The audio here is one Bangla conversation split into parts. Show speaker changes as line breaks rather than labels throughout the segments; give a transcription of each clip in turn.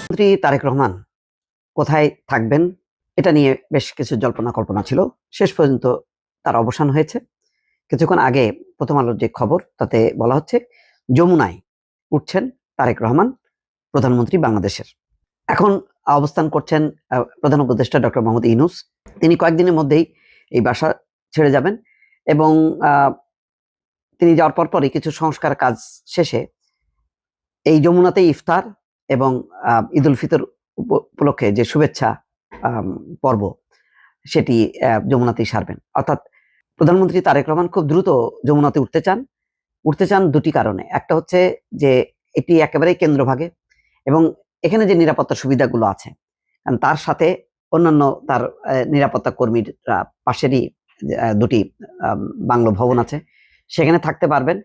মন্ত্রী তারেক রহমান কোথায় থাকবেন এটা নিয়ে বেশ কিছু জল্পনা কল্পনা ছিল। শেষ পর্যন্ত তার অবসান হয়েছে। কিছুক্ষণ আগে প্রথম আলোর যে খবর তাতে বলা হচ্ছে যমুনায় উঠছেন তারেক রহমান, প্রধানমন্ত্রী বাংলাদেশের। এখন অবস্থান করছেন প্রধান উপদেষ্টা ডক্টর মোহাম্মদ ইউনূস। তিনি কয়েকদিনের মধ্যেই এই বাসা ছেড়ে যাবেন এবং তিনি যাওয়ার পরপরই কিছু সংস্কার কাজ শেষে এই যমুনাতেই ইফতার এবং ঈদ উল ফিতর উপলক্ষে যে শুভেচ্ছা পর্ব সেটি যমুনাতেই সারবেন। অর্থাৎ প্রধানমন্ত্রী তারেক রহমান খুব দ্রুত যমুনাতে উঠতে চান দুটি কারণে। একটা হচ্ছে যে এটি একেবারেই কেন্দ্রভাগে এবং এখানে যে নিরাপত্তা সুবিধাগুলো আছে, কারণ তার সাথে অন্যান্য তার নিরাপত্তা কর্মীরা পাশেরই দুটি বাংলো ভবন আছে, সেখানে থাকতে পারবেন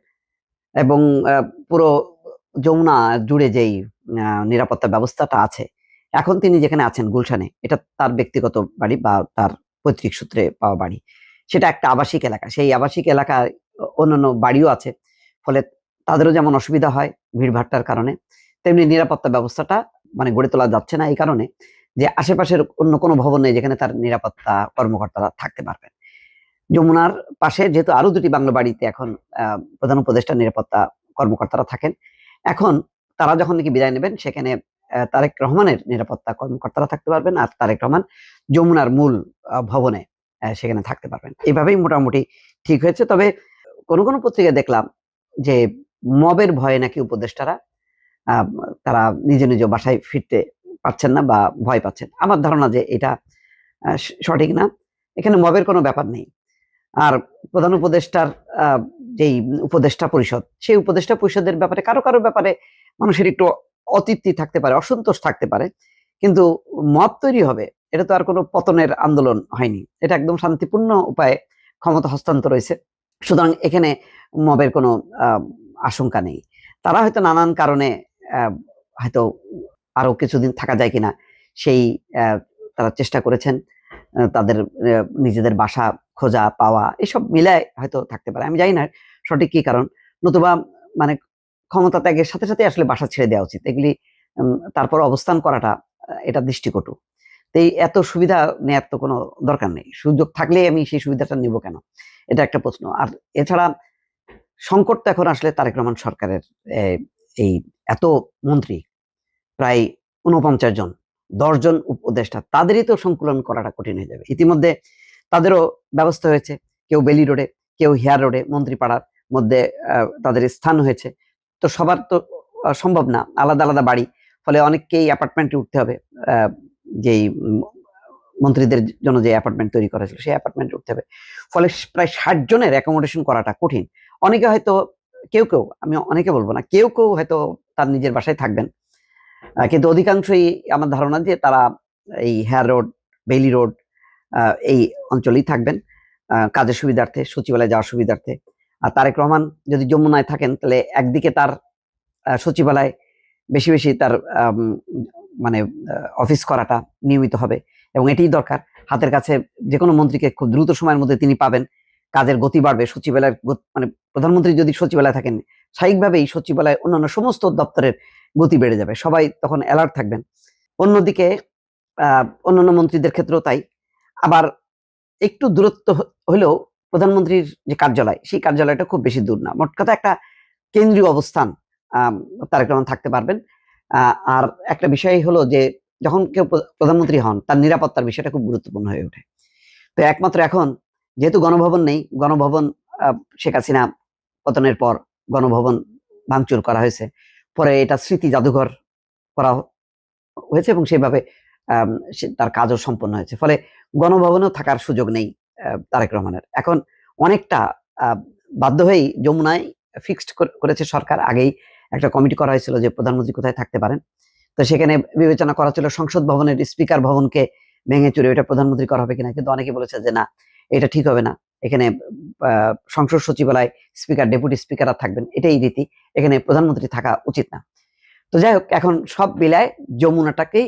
এবং পুরো যমুনা জুড়ে যেই নিরাপত্তা ব্যবস্থাটা আছে, এখন তিনি যেখানে আছেন গুলশানে, এটা তার ব্যক্তিগত বাড়ি বা তার পৈতৃক সূত্রে পাওয়া বাড়ি। সেটা একটা আবাসিক এলাকা, সেই আবাসিক এলাকায় অন্যান্য বাড়িও আছে, ফলে তাদেরও যেমন অসুবিধা হয় ভিড়ভাট্টার কারণে, তেমনি নিরাপত্তা ব্যবস্থাটা মানে গড়ে তোলা যাচ্ছে না এই কারণে যে আশেপাশের অন্য কোনো ভবন নেই যেখানে তার নিরাপত্তা কর্মকর্তারা থাকতে পারবেন। যমুনার পাশে যেহেতু আরো দুটি বাংলো বাড়িতে এখন প্রধান উপদেষ্টা নিরাপত্তা কর্মকর্তারা থাকেন, এখন তারা যখন নাকি বিদায় নেবেন সেখানে তারেক রহমানের নিরাপত্তা কর্মকর্তারা থাকতে পারবেন আর তারেক রহমান যমুনার মূল ভবনে সেখানে থাকতে পারবেন। এইভাবেই মোটামুটি ঠিক হয়েছে। তবে কোন কোন পত্রিকায় দেখলাম যে মবের ভয়ে নাকি উপদেষ্টারা তারা নিজ নিজ বাসায় ফিরতে পারছেন না বা ভয় পাচ্ছেন। আমার ধারণা যে এটা সঠিক না, এখানে মবের কোনো ব্যাপার নেই। আর প্রধান উপদেষ্টার যেই উপদেষ্টা পরিষদ, সেই উপদেষ্টা পরিষদের ব্যাপারে কারো কারো ব্যাপারে মানুষের একটু অতৃপ্তি থাকতে পারে, অসন্তোষ থাকতে পারে, কিন্তু মত তৈরি হবে এটা তো আর কোনো পতনের আন্দোলন হয়নি, এটা একদম শান্তিপূর্ণ উপায়ে ক্ষমতা হস্তান্তর হয়েছে। সুতরাং এখানে মবের কোনো আশঙ্কা নেই। তারা হয়তো নানান কারণে হয়তো আরো কিছুদিন থাকা যায় কিনা সেই তারা চেষ্টা করেছেন, তাদের নিজেদের বাসা খোঁজা পাওয়া এসব মিলায় হয়তো থাকতে পারে, আমি জানি না সঠিক কি কারণ। নতুবা মানে ক্ষমতা ত্যাগের সাথে সাথে আসলে বাসা ছেড়ে দেওয়া উচিত, এগুলি তারপর অবস্থান করাটা এটা দৃষ্টিকটু। তো এই এত সুবিধা নেওয়ার তো কোনো দরকার নেই, সুযোগ থাকলে আমি সেই সুবিধাটা নেব কেন, এটা একটা প্রশ্ন। আর এছাড়া সংকট তো এখন আসলে তারেক রহমান সরকারের এই এত মন্ত্রী, প্রায় ৪৯ জন, ১০ জন উপদেষ্টা, তাদেরই তো সংকুলন করাটা কঠিন হয়ে যাবে। ইতিমধ্যে তাদেরও ব্যবস্থা হয়েছে, কেউ বেলি রোডে, কেউ হেয়ার রোডে, মন্ত্রীপাড়ার মধ্যে তাদের স্থান হয়েছে। তো সবার তো সম্ভব না, আলাদা আলাদা বাড়ি, ফলে অনেককেই অ্যাপার্টমেন্টে উঠতে হবে। যেই মন্ত্রীদের জন্য যে অ্যাপার্টমেন্ট তৈরি করা ছিল সেই অ্যাপার্টমেন্টে উঠতে হবে, ফলে প্রায় ৬০ জনের অ্যাকোমোডেশন করাটা কঠিন। অনেকে হয়তো কেউ আমি অনেকে বলবো না, কেউ হয়তো তার নিজের বাসায় থাকবেন, কিন্তু অধিকাংশই আমার ধারণা যে তারা এই হেয়ার রোড, বেইলি রোড এই অঞ্চলেই থাকবেন কাজের সুবিধার্থে, সচিবালয়ে যাওয়ার সুবিধার্থে। আর তারেক রহমান যদি যমুনায় থাকেন তাহলে একদিকে তার সচিবালয় বেশি বেশি তার মানে অফিস করাটা নিয়মিত হবে এবং এটাই দরকার। হাতের কাছে যে কোনো মন্ত্রীকে খুব দ্রুত সময়ের মধ্যে তিনি পাবেন, কাজের গতি বাড়বে, সচিবালয়ের মানে প্রধানমন্ত্রী যদি সচিবালয়ে থাকেন স্বাভাবিকভাবেই সচিবালয় অন্যান্য সমস্ত দপ্তরের গতি বেড়ে যাবে, সবাই তখন অ্যালার্ট থাকবেন। অন্যদিকে অন্যান্য মন্ত্রীদের ক্ষেত্রেও তাই। আবার একটু দূরত্ব হলেও প্রধানমন্ত্রীর যে কার্যালয়, সেই কার্যালয়টা খুব বেশি দূর না। মোট কথা একটা কেন্দ্রীয় অবস্থান তারেক রহমান থাকতে পারবেন। আর একটা বিষয় হলো যে যখন কেউ প্রধানমন্ত্রী হন তার নিরাপত্তার বিষয়টা খুব গুরুত্বপূর্ণ হয়ে ওঠে। তো একমাত্র এখন যেহেতু গণভবন নেই, গণভবন শেখ হাসিনা পতনের পর গণভবন ভাঙচুর করা হয়েছে, পরে এটা স্মৃতি জাদুঘর করা হয়েছে এবং সেভাবে তার কাজও সম্পন্ন হয়েছে, ফলে গণভবনেও থাকার সুযোগ নেই তারেক রহমানের। এখন অনেকটা বাধ্য হয়েই যমুনায় ফিক্সড করেছে সরকার, আগেই একটা কমিটি করা হয়েছিল যে প্রধানমন্ত্রী কোথায় থাকতে পারেন। তো সেখানে বিবেচনা করা ছিল সংসদ ভবনের স্পিকার ভবনকে ভেঙে চুরে ওইটা প্রধানমন্ত্রী করা হবে কিনা, কিন্তু অনেকে বলেছে যে না, এটা ঠিক হবে না, এখানে সংসদ সচিবালয় স্পিকার, ডেপুটি স্পিকাররা থাকবেন, এটাই রীতি, এখানে প্রধানমন্ত্রী থাকা উচিত না। তো যাই হোক, এখন সব মিলায় যমুনাটাকেই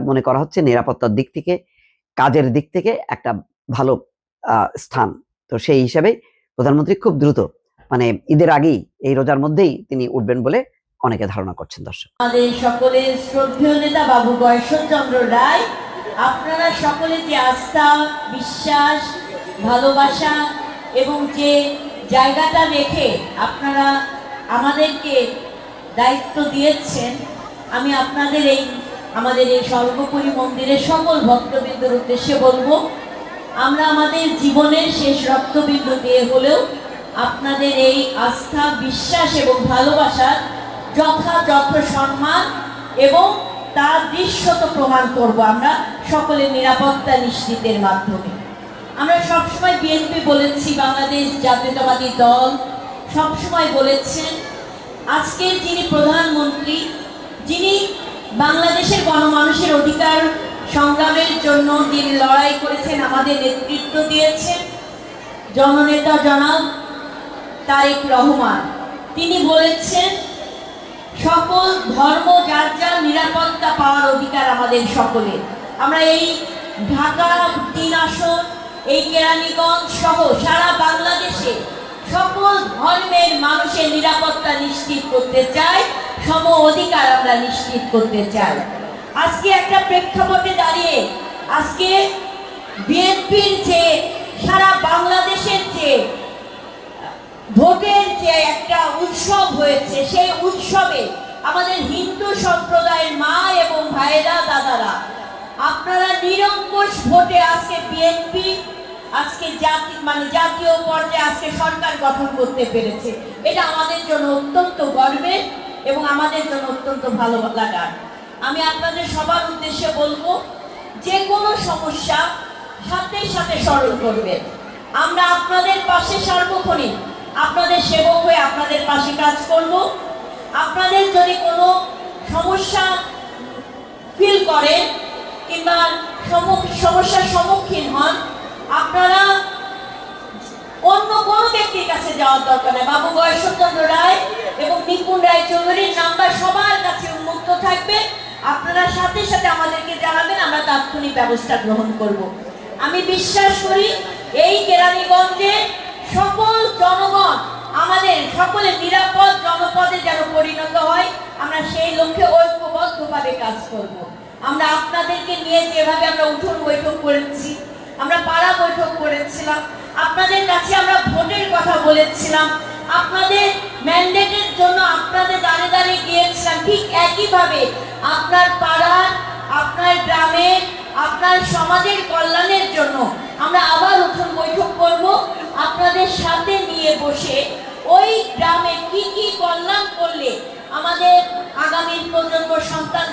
মনে করা হচ্ছে নিরাপত্তার দিক থেকে, কাজের দিক থেকে একটা ভালো স্থান। তো সেই হিসাবে প্রধানমন্ত্রী খুব দ্রুত মানে ঈদের আগেই এই রোজার মধ্যেই তিনি উঠবেন বলে অনেকে ধারণা করছেন। দর্শক,
আমাদের সকলের শ্রদ্ধেয় নেতা বাবু গয়েশ্বরচন্দ্র রায়, আপনারা সকলে যে আস্থা, বিশ্বাস, ভালোবাসা এবং যে জায়গাটা রেখে আপনারা আমাদেরকে দায়িত্ব দিয়েছেন, আমি আপনাদের আমাদের এই সর্বোপরি মন্দিরের সকল ভক্তবৃন্দের উদ্দেশ্যে বলবো, আমরা আমাদের জীবনের শেষ রক্তবিন্দু দিয়ে হলেও আপনাদের এই আস্থা, বিশ্বাস এবং ভালোবাসার যথাযথ সম্মান এবং তার দৃশ্যত প্রমাণ করব আমরা সকলের নিরাপত্তা নিশ্চিতের মাধ্যমে। আমরা সবসময় বিএনপি বলেছি, বাংলাদেশ জাতীয়তাবাদী দল সবসময় বলেছেন, আজকের যিনি প্রধানমন্ত্রী, যিনি বাংলাদেশের গণমানুষের অধিকার সংগ্রামের জন্য যিনি লড়াই করেছেন, আমাদের নেতৃত্ব দিয়েছেন জননেতা জনাব তারেক রহমান, তিনি বলেছেন সকল ধর্ম যার যার নিরাপত্তা পাওয়ার অধিকার আমাদের সকলের। আমরা এই ঢাকা 3 আসন, এই কেরানীগঞ্জ সহ সারা বাংলাদেশে সকল ধর্মের মানুষের নিরাপত্তা নিশ্চিত করতে চাই, সম অধিকার আমরা নিশ্চিত করতে চাই। আজকে একটা প্রেক্ষাপটে দাঁড়িয়ে আজকে বিএনপির যে সারা বাংলাদেশের যে ভোটের যে একটা উৎসব হয়েছে, সেই উৎসবে আমাদের হিন্দু সম্প্রদায়ের মা এবং ভাইরা, দাদারা, আপনারা নিরঙ্কুশ ভোটে আজকে বিএনপি আজকে জাতীয় পর্যায়ে আজকে সরকার গঠন করতে পেরেছে। এটা আমাদের জন্য অত্যন্ত গর্বের এবং আমাদের জন্য অত্যন্ত ভালো লাগার। আমি আপনাদের সবার উদ্দেশ্যে বলবো, যে কোনো সমস্যা সাথে সাথে স্মরণ করবেন। আমরা আপনাদের পাশে সার্বক্ষণিক আপনাদের সেবক হয়ে আপনাদের পাশে কাজ করব। আপনাদের যদি কোনো সমস্যা ফিল করেন কিংবা সমস্যার সম্মুখীন হন, আপনারা অন্য কোনো ব্যক্তির কাছে যাওয়ার দরকার নেই। বাবু গয়েশ্বরচন্দ্র রায় এবং নিপুণ রায় চৌধুরীর নাম্বার সবার কাছে উন্মুক্ত থাকবে। আপনারা সাথে সাথে আমাদেরকে জানাবেন, আমরা তাৎক্ষণিক ব্যবস্থা গ্রহণ করব। আমি বিশ্বাস করি এই কেরানীগঞ্জে সকল জনগণ আমাদের সকলের নিরাপদ জনপদে যেন পরিণত হয়, আমরা সেই লক্ষ্যে ঐক্যবদ্ধভাবে কাজ করব। আমরা আপনাদেরকে নিয়ে যেভাবে আমরা উঠোন বৈঠক করেছি, আমরা পাড়া বৈঠক করেছিলাম, আপনাদের কাছে আমরা ভোটের কথা বলেছিলাম, আপনাদের ম্যান্ডেটের জন্য আপনাদের দাঁড়ে দাঁড়িয়ে গিয়েছিলাম, ঠিক একইভাবে আপনার পাড়ার, আপনার গ্রামের, আপনার সমাজের কল্যাণের জন্য আমরা আবার উঠোন বৈঠক করব। আপনাদের সাথে নিয়ে বসে ওই গ্রামে কি কি কল্যাণ করলে আমাদের আগামীর